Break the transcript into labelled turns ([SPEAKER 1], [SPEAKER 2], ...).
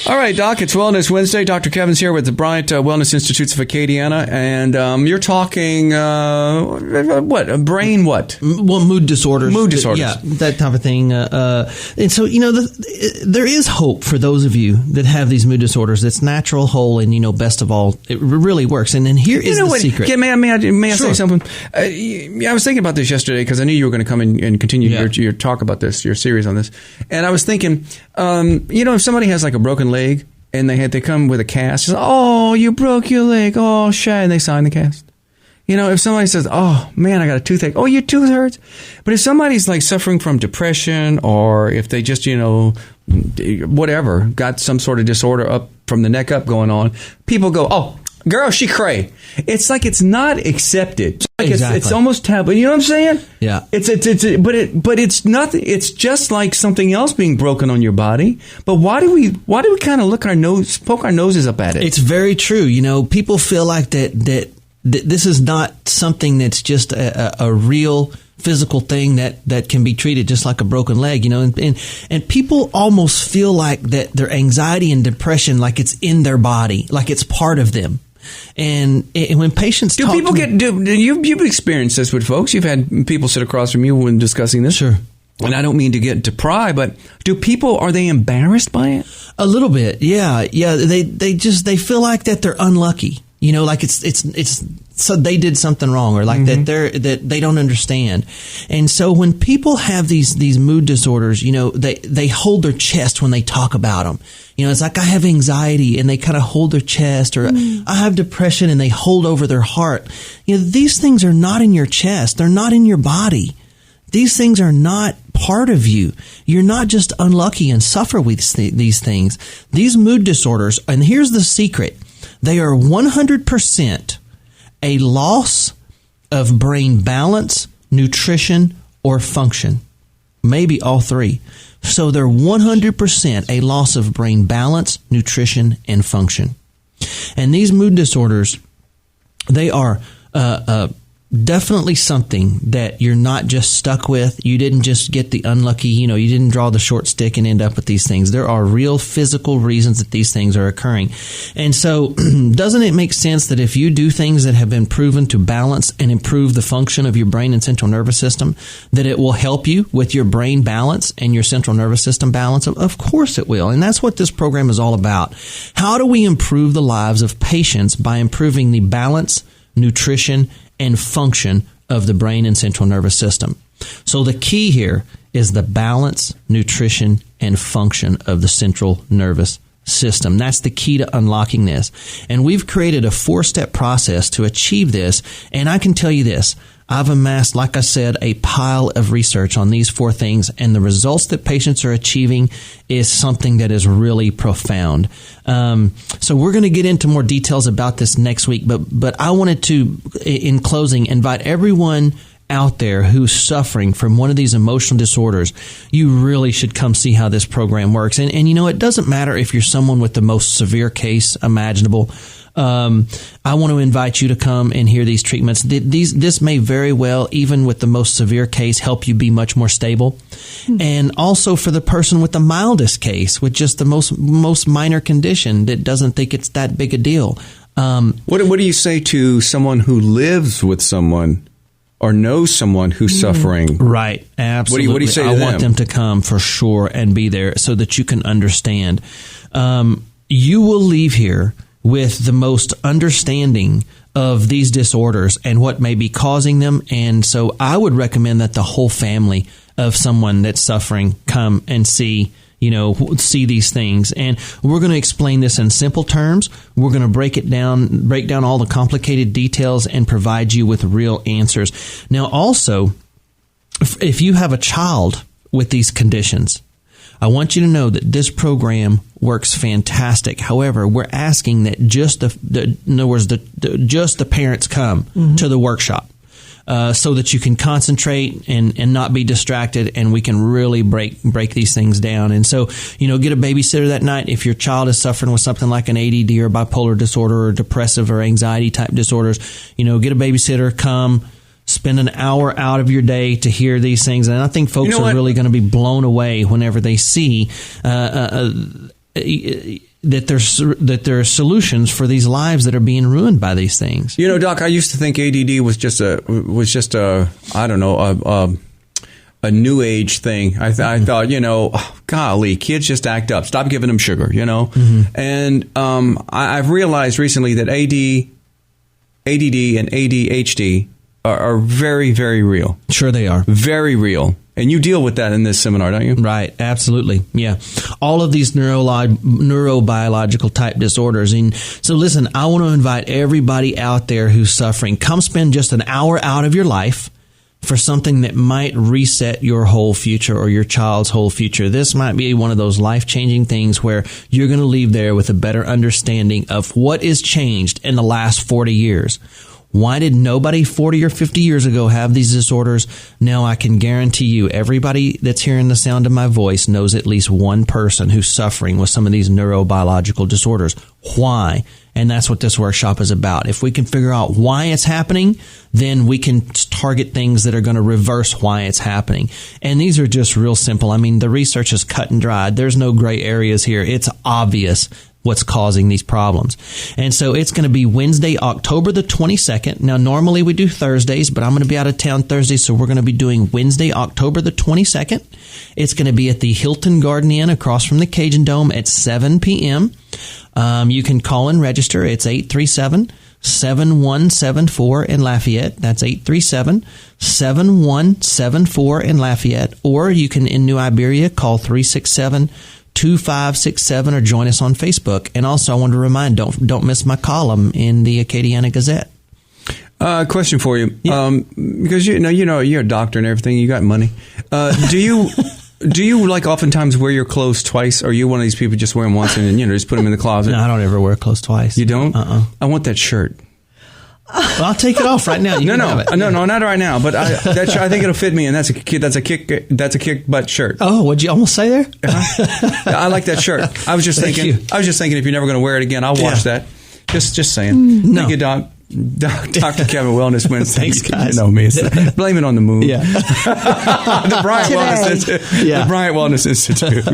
[SPEAKER 1] All right, Doc, it's Wellness Wednesday. Dr. Kevin's here with the Bryant Wellness Institutes of Acadiana, and you're talking, brain what?
[SPEAKER 2] Well, mood disorders.
[SPEAKER 1] Mood disorders.
[SPEAKER 2] Yeah, that type of thing. And so, there is hope for those of you that have these mood disorders. It's natural, whole, and, best of all, it really works. And then here is the secret.
[SPEAKER 1] May I say something? I was thinking about this yesterday because I knew you were going to come in and continue your talk about this, your series on this. And I was thinking, if somebody has like a broken leg and they come with a cast, oh, you broke your leg, oh, shy, and they sign the cast. If somebody says, oh, man, I got a toothache, oh, your tooth hurts. But if somebody's like suffering from depression, or if they just, whatever, got some sort of disorder up from the neck up going on, people go, oh, girl, she cray. It's like it's not accepted. It's like
[SPEAKER 2] exactly.
[SPEAKER 1] It's almost taboo. You know what I'm saying?
[SPEAKER 2] Yeah.
[SPEAKER 1] But it's nothing. It's just like something else being broken on your body. But why do we kind of poke our noses up at it?
[SPEAKER 2] It's very true. People feel like that this is not something that's just a real physical thing that can be treated just like a broken leg, and people almost feel like that their anxiety and depression, like it's in their body, like it's part of them. And when patients you've experienced this with folks. You've had people sit across from you when discussing this. Sure.
[SPEAKER 1] And I don't mean to get to pry, but are they embarrassed by it?
[SPEAKER 2] A little bit. Yeah. Yeah. They feel like that they're unlucky. Like it's so they did something wrong, or like that they don't understand. And so when people have these mood disorders, they hold their chest when they talk about them. It's like, I have anxiety, and they kind of hold their chest, or I have depression, and they hold over their heart. These things are not in your chest. They're not in your body. These things are not part of you. You're not just unlucky and suffer with these things. These mood disorders, and here's the secret. They are 100% a loss of brain balance, nutrition, or function. Maybe all three. So they're 100% a loss of brain balance, nutrition, and function. And these mood disorders, they are definitely something that you're not just stuck with. You didn't just get the unlucky, you didn't draw the short stick and end up with these things. There are real physical reasons that these things are occurring. And so doesn't it make sense that if you do things that have been proven to balance and improve the function of your brain and central nervous system, that it will help you with your brain balance and your central nervous system balance? Of course it will. And that's what this program is all about. How do we improve the lives of patients by improving the balance, nutrition, and function of the brain and central nervous system? So the key here is the balance, nutrition, and function of the central nervous system. That's the key to unlocking this. And we've created a 4-step process to achieve this. And I can tell you this, I've amassed, like I said, a pile of research on these 4 things, and the results that patients are achieving is something that is really profound. So we're going to get into more details about this next week, but I wanted to, in closing, invite everyone out there who's suffering from one of these emotional disorders. You really should come see how this program works. And it doesn't matter if you're someone with the most severe case imaginable. I want to invite you to come and hear these treatments. This may very well, even with the most severe case, help you be much more stable. And also for the person with the mildest case, with just the most minor condition that doesn't think it's that big a deal.
[SPEAKER 1] What do you say to someone who lives with someone or knows someone who's suffering?
[SPEAKER 2] Right. Absolutely.
[SPEAKER 1] What do you say to them?
[SPEAKER 2] I want them to come for sure and be there so that you can understand. You will leave here with the most understanding of these disorders and what may be causing them. And so I would recommend that the whole family of someone that's suffering come and see these things. And we're going to explain this in simple terms. We're going to break down all the complicated details and provide you with real answers. Now, also, if you have a child with these conditions, I want you to know that this program works fantastic. However, we're asking that just the parents come to the workshop so that you can concentrate and not be distracted, and we can really break these things down. And so, get a babysitter that night. If your child is suffering with something like an ADD or bipolar disorder or depressive or anxiety type disorders, get a babysitter, come. Spend an hour out of your day to hear these things. And I think folks are really going to be blown away whenever they see there are solutions for these lives that are being ruined by these things.
[SPEAKER 1] You know, Doc, I used to think ADD was just a I don't know, a new age thing. I thought, you know, golly, kids just act up. Stop giving them sugar, you know. And I've realized recently that ADD and ADHD are very, very real.
[SPEAKER 2] Sure they are.
[SPEAKER 1] Very real. And you deal with that in this seminar, don't you?
[SPEAKER 2] Right. Absolutely. Yeah. All of these neurobiological type disorders. And so listen, I want to invite everybody out there who's suffering. Come spend just an hour out of your life for something that might reset your whole future or your child's whole future. This might be one of those life-changing things where you're going to leave there with a better understanding of what is changed in the last 40 years. Why did nobody 40 or 50 years ago have these disorders? Now I can guarantee you everybody that's hearing the sound of my voice knows at least one person who's suffering with some of these neurobiological disorders. Why? And that's what this workshop is about. If we can figure out why it's happening, then we can target things that are going to reverse why it's happening. And these are just real simple. I mean, the research is cut and dried. There's no gray areas here. It's obvious what's causing these problems. And so it's going to be Wednesday, October the 22nd. Now, normally we do Thursdays, but I'm going to be out of town Thursday, so we're going to be doing Wednesday, October the 22nd. It's going to be at the Hilton Garden Inn across from the Cajun Dome at 7 p.m. You can call and register. It's 837-7174 in Lafayette. That's 837-7174 in Lafayette. Or you can, in New Iberia, call 367-2567 or join us on Facebook. And also, I want to remind, don't miss my column in the Acadiana Gazette.
[SPEAKER 1] Question for you,
[SPEAKER 2] Yeah.
[SPEAKER 1] Because you know you're a doctor and everything. You got money. Do you like oftentimes wear your clothes twice? Or are you one of these people just wear them once and just put them in the closet?
[SPEAKER 2] No, I don't ever wear clothes twice.
[SPEAKER 1] You don't? I want that shirt.
[SPEAKER 2] Well, I'll take it off right now.
[SPEAKER 1] No, not right now. But I think it'll fit me, and that's a kick butt shirt.
[SPEAKER 2] Oh, what'd you almost say there?
[SPEAKER 1] I like that shirt. I was just thinking if you're never going to wear it again, I'll wash that. Just saying.
[SPEAKER 2] No.
[SPEAKER 1] Thank you, Doc. Dr. Kevin Wellness Wednesday.
[SPEAKER 2] Thanks, guys.
[SPEAKER 1] You know me. Blame it on the moon.
[SPEAKER 2] Yeah.
[SPEAKER 1] The Bryant Wellness Institute.